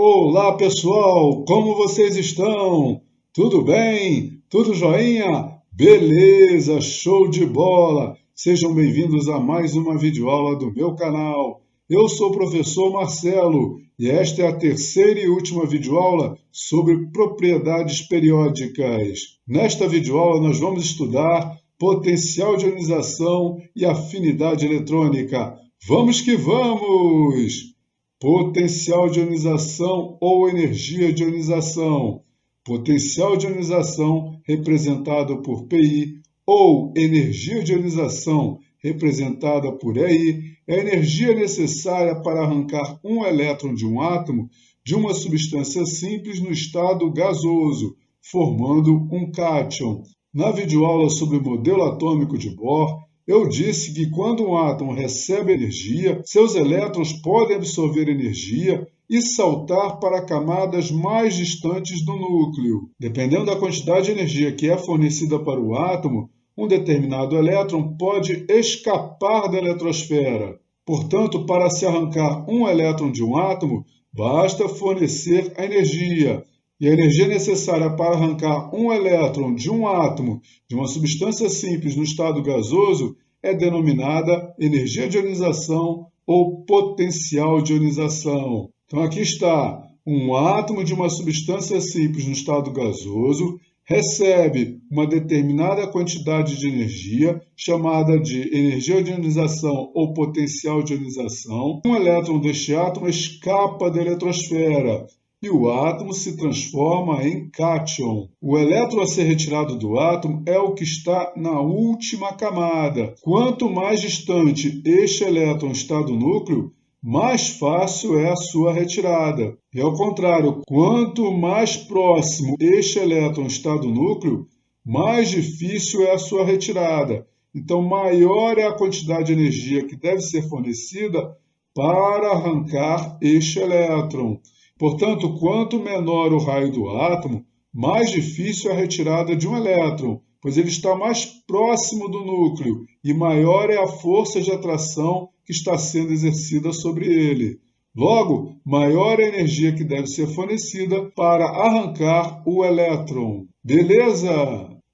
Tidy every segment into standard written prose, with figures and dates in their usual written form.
Olá, pessoal! Como vocês estão? Tudo bem? Tudo joinha? Beleza! Show de bola! Sejam bem-vindos a mais uma videoaula do meu canal. Eu sou o professor Marcelo e esta é a terceira e última videoaula sobre propriedades periódicas. Nesta videoaula nós vamos estudar potencial de ionização e afinidade eletrônica. Vamos que vamos! Potencial de ionização ou energia de ionização. Potencial de ionização representado por PI ou energia de ionização representada por EI é a energia necessária para arrancar um elétron de um átomo de uma substância simples no estado gasoso, formando um cátion. Na videoaula sobre o modelo atômico de Bohr, eu disse que quando um átomo recebe energia, seus elétrons podem absorver energia e saltar para camadas mais distantes do núcleo. Dependendo da quantidade de energia que é fornecida para o átomo, um determinado elétron pode escapar da eletrosfera. Portanto, para se arrancar um elétron de um átomo, basta fornecer a energia. E a energia necessária para arrancar um elétron de um átomo de uma substância simples no estado gasoso é denominada energia de ionização ou potencial de ionização. Então aqui está, um átomo de uma substância simples no estado gasoso recebe uma determinada quantidade de energia, chamada de energia de ionização ou potencial de ionização. Um elétron deste átomo escapa da eletrosfera e o átomo se transforma em cátion. O elétron a ser retirado do átomo é o que está na última camada. Quanto mais distante este elétron está do núcleo, mais fácil é a sua retirada. E ao contrário, quanto mais próximo este elétron está do núcleo, mais difícil é a sua retirada. Então, maior é a quantidade de energia que deve ser fornecida para arrancar este elétron. Portanto, quanto menor o raio do átomo, mais difícil é a retirada de um elétron, pois ele está mais próximo do núcleo e maior é a força de atração que está sendo exercida sobre ele. Logo, maior é a energia que deve ser fornecida para arrancar o elétron. Beleza?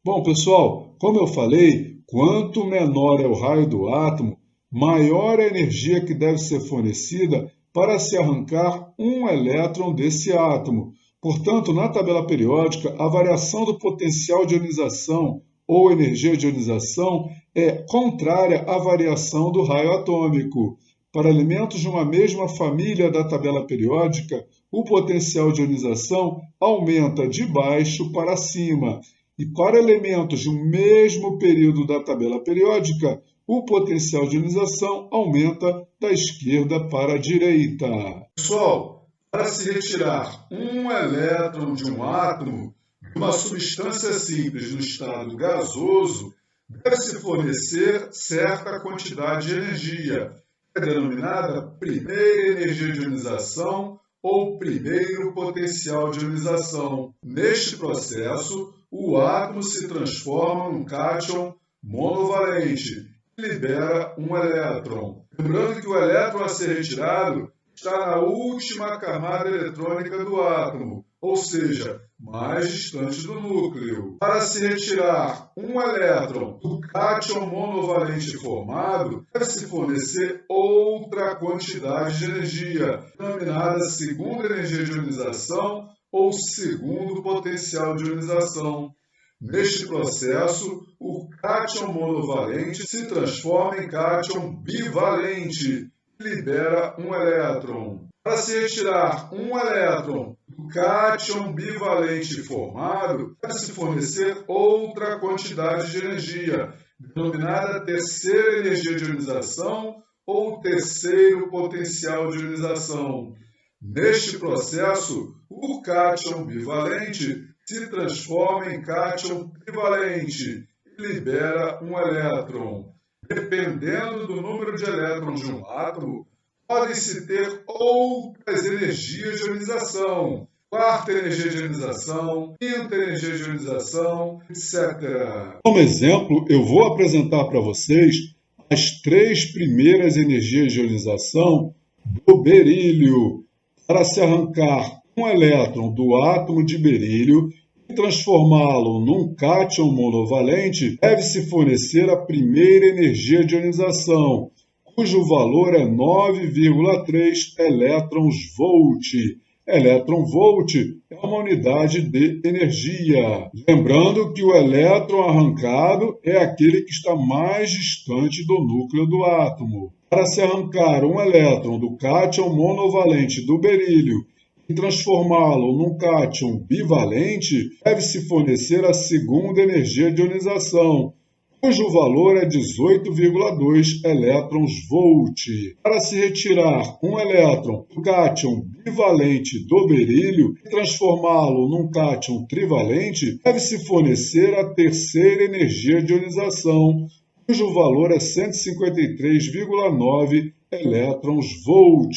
Bom, pessoal, como eu falei, quanto menor é o raio do átomo, maior é a energia que deve ser fornecida para se arrancar um elétron desse átomo. Portanto, na tabela periódica, a variação do potencial de ionização ou energia de ionização é contrária à variação do raio atômico. Para elementos de uma mesma família da tabela periódica, o potencial de ionização aumenta de baixo para cima. E para elementos de um mesmo período da tabela periódica, o potencial de ionização aumenta da esquerda para a direita. Pessoal, para se retirar um elétron de um átomo de uma substância simples no estado gasoso, deve-se fornecer certa quantidade de energia, que é denominada primeira energia de ionização ou primeiro potencial de ionização. Neste processo, o átomo se transforma num cátion monovalente, libera um elétron. Lembrando que o elétron a ser retirado está na última camada eletrônica do átomo, ou seja, mais distante do núcleo. Para se retirar um elétron do cátion monovalente formado, deve-se fornecer outra quantidade de energia, denominada segunda energia de ionização ou segundo potencial de ionização. Neste processo, o cátion monovalente se transforma em cátion bivalente e libera um elétron. Para se retirar um elétron do cátion bivalente formado, deve-se fornecer outra quantidade de energia, denominada terceira energia de ionização ou terceiro potencial de ionização. Neste processo, o cátion bivalente se transforma em cátion trivalente e libera um elétron. Dependendo do número de elétrons de um átomo, podem-se ter outras energias de ionização, quarta energia de ionização, quinta energia de ionização, etc. Como exemplo, eu vou apresentar para vocês as três primeiras energias de ionização do berílio. Para se arrancar um elétron do átomo de berílio e transformá-lo num cátion monovalente, deve-se fornecer a primeira energia de ionização, cujo valor é 9,3 elétrons-volt. Elétron-volt é uma unidade de energia. Lembrando que o elétron arrancado é aquele que está mais distante do núcleo do átomo. Para se arrancar um elétron do cátion monovalente do berílio e transformá-lo num cátion bivalente, deve-se fornecer a segunda energia de ionização, cujo valor é 18,2 elétrons-volt. Para se retirar um elétron do cátion bivalente do berílio e transformá-lo num cátion trivalente, deve-se fornecer a terceira energia de ionização, cujo valor é 153,9 elétrons-volt.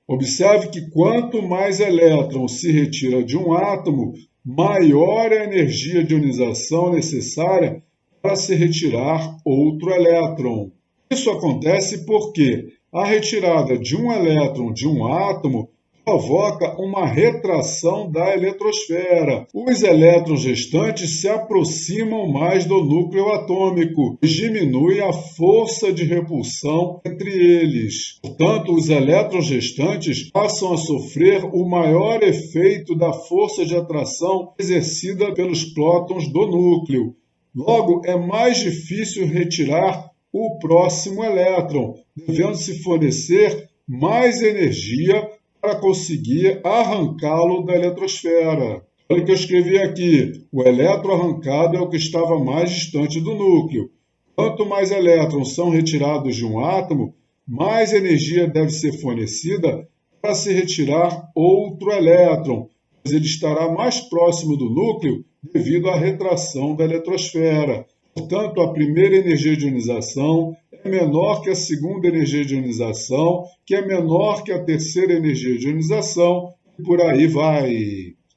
Observe que quanto mais elétrons se retira de um átomo, maior é a energia de ionização necessária para se retirar outro elétron. Isso acontece porque a retirada de um elétron de um átomo provoca uma retração da eletrosfera. Os elétrons restantes se aproximam mais do núcleo atômico e diminui a força de repulsão entre eles. Portanto, os elétrons restantes passam a sofrer o maior efeito da força de atração exercida pelos prótons do núcleo. Logo, é mais difícil retirar o próximo elétron, devendo-se fornecer mais energia para conseguir arrancá-lo da eletrosfera. Olha o que eu escrevi aqui. O elétron arrancado é o que estava mais distante do núcleo. Quanto mais elétrons são retirados de um átomo, mais energia deve ser fornecida para se retirar outro elétron, pois ele estará mais próximo do núcleo devido à retração da eletrosfera. Portanto, a primeira energia de ionização é menor que a segunda energia de ionização, que é menor que a terceira energia de ionização, e por aí vai.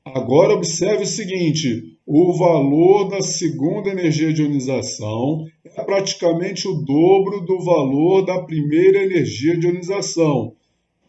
Agora observe o seguinte, o valor da segunda energia de ionização é praticamente o dobro do valor da primeira energia de ionização.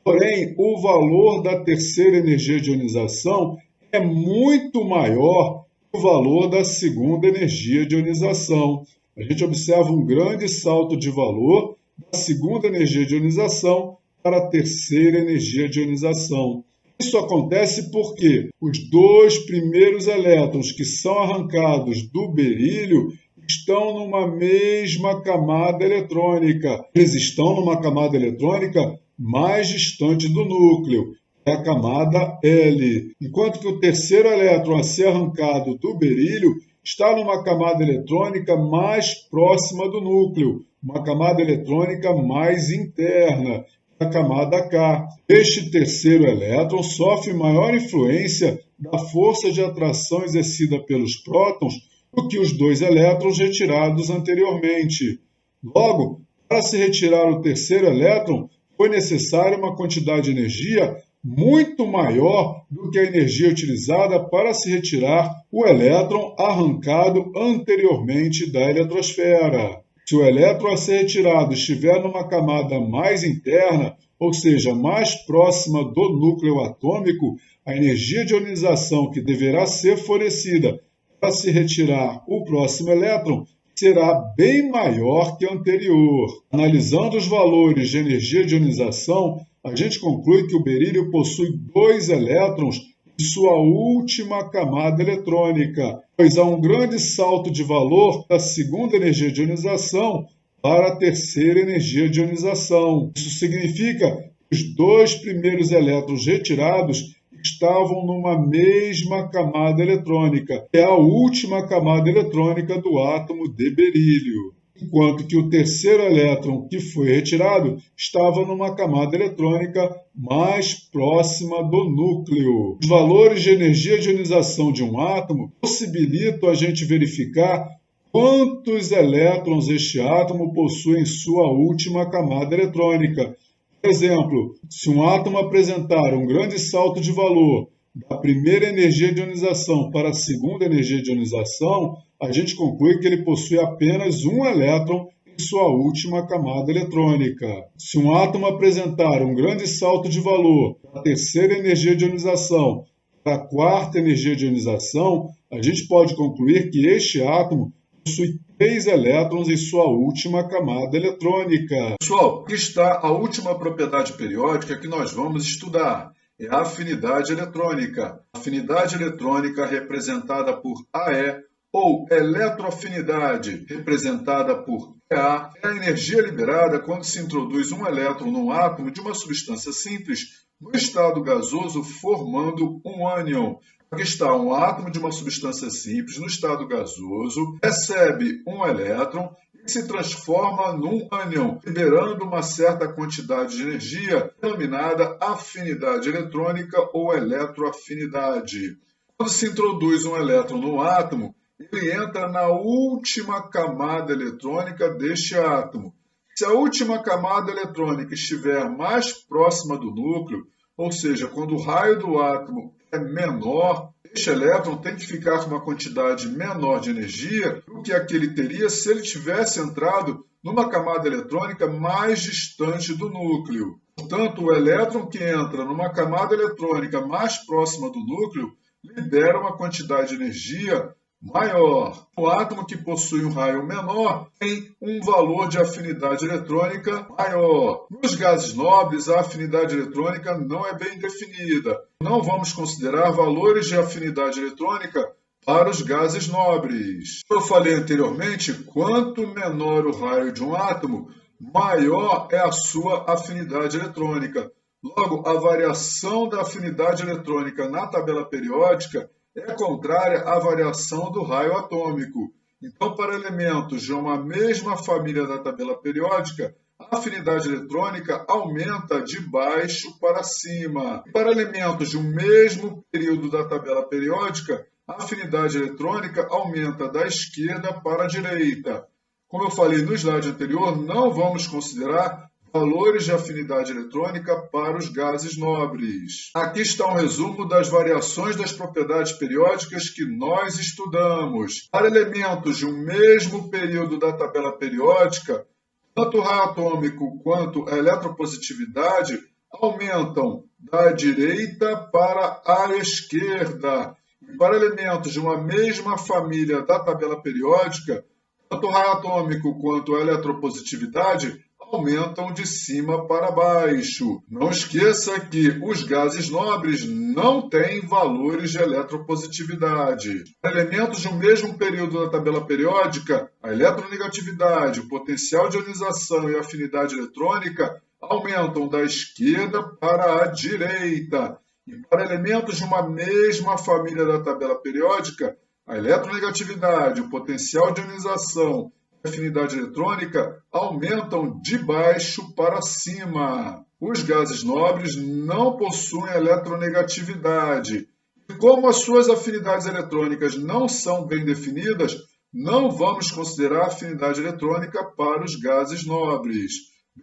Porém, o valor da terceira energia de ionização é muito maior que o valor da segunda energia de ionização. A gente observa um grande salto de valor da segunda energia de ionização para a terceira energia de ionização. Isso acontece porque os dois primeiros elétrons que são arrancados do berílio estão numa mesma camada eletrônica. Eles estão numa camada eletrônica mais distante do núcleo, é a camada L. Enquanto que o terceiro elétron a ser arrancado do berílio está numa camada eletrônica mais próxima do núcleo, uma camada eletrônica mais interna, a camada K. Este terceiro elétron sofre maior influência da força de atração exercida pelos prótons do que os dois elétrons retirados anteriormente. Logo, para se retirar o terceiro elétron, foi necessária uma quantidade de energia muito maior do que a energia utilizada para se retirar o elétron arrancado anteriormente da eletrosfera. Se o elétron a ser retirado estiver numa camada mais interna, ou seja, mais próxima do núcleo atômico, a energia de ionização que deverá ser fornecida para se retirar o próximo elétron será bem maior que a anterior. Analisando os valores de energia de ionização, a gente conclui que o berílio possui 2 elétrons em sua última camada eletrônica, pois há um grande salto de valor da segunda energia de ionização para a terceira energia de ionização. Isso significa que os 2 primeiros elétrons retirados estavam numa mesma camada eletrônica, que é a última camada eletrônica do átomo de berílio, enquanto que o terceiro elétron que foi retirado estava numa camada eletrônica mais próxima do núcleo. Os valores de energia de ionização de um átomo possibilitam a gente verificar quantos elétrons este átomo possui em sua última camada eletrônica. Por exemplo, se um átomo apresentar um grande salto de valor da primeira energia de ionização para a segunda energia de ionização, a gente conclui que ele possui apenas um elétron em em sua última camada eletrônica. Se um átomo apresentar um grande salto de valor da terceira energia de ionização para a quarta energia de ionização, a gente pode concluir que este átomo possui 3 elétrons em sua última camada eletrônica. Pessoal, aqui está a última propriedade periódica que nós vamos estudar. É a afinidade eletrônica. A afinidade eletrônica representada por AE, ou eletroafinidade, representada por EA, é a energia liberada quando se introduz um elétron num átomo de uma substância simples no estado gasoso, formando um ânion. Aqui está um átomo de uma substância simples no estado gasoso, recebe um elétron e se transforma num ânion, liberando uma certa quantidade de energia, denominada afinidade eletrônica ou eletroafinidade. Quando se introduz um elétron no átomo, ele entra na última camada eletrônica deste átomo. Se a última camada eletrônica estiver mais próxima do núcleo, ou seja, quando o raio do átomo é menor, este elétron tem que ficar com uma quantidade menor de energia do que a que ele teria se ele tivesse entrado numa camada eletrônica mais distante do núcleo. Portanto, o elétron que entra numa camada eletrônica mais próxima do núcleo libera uma quantidade de energia maior. O átomo que possui um raio menor tem um valor de afinidade eletrônica maior. Nos gases nobres, a afinidade eletrônica não é bem definida. Não vamos considerar valores de afinidade eletrônica para os gases nobres. Como eu falei anteriormente, quanto menor o raio de um átomo, maior é a sua afinidade eletrônica. Logo, a variação da afinidade eletrônica na tabela periódica é contrária à variação do raio atômico. Então, para elementos de uma mesma família da tabela periódica, a afinidade eletrônica aumenta de baixo para cima. Para elementos de um mesmo período da tabela periódica, a afinidade eletrônica aumenta da esquerda para a direita. Como eu falei no slide anterior, não vamos considerar valores de afinidade eletrônica para os gases nobres. Aqui está um resumo das variações das propriedades periódicas que nós estudamos. Para elementos de um mesmo período da tabela periódica, tanto o raio atômico quanto a eletropositividade aumentam da direita para a esquerda. E para elementos de uma mesma família da tabela periódica, tanto o raio atômico quanto a eletropositividade aumentam de cima para baixo. Não esqueça que os gases nobres não têm valores de eletropositividade. Para elementos de um mesmo período da tabela periódica, a eletronegatividade, o potencial de ionização e a afinidade eletrônica aumentam da esquerda para a direita. E para elementos de uma mesma família da tabela periódica, a eletronegatividade, o potencial de ionização e a afinidade eletrônica aumentam de baixo para cima. Os gases nobres não possuem eletronegatividade. E como as suas afinidades eletrônicas não são bem definidas, não vamos considerar a afinidade eletrônica para os gases nobres.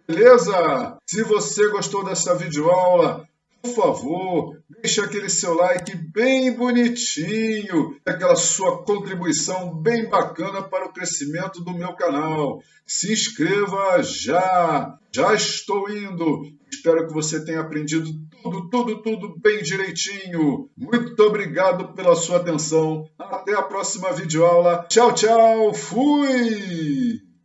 Beleza? Se você gostou dessa videoaula, por favor, deixe aquele seu like bem bonitinho, aquela sua contribuição bem bacana para o crescimento do meu canal. Se inscreva já! Já estou indo! Espero que você tenha aprendido tudo bem direitinho. Muito obrigado pela sua atenção. Até a próxima videoaula. Tchau, tchau! Fui!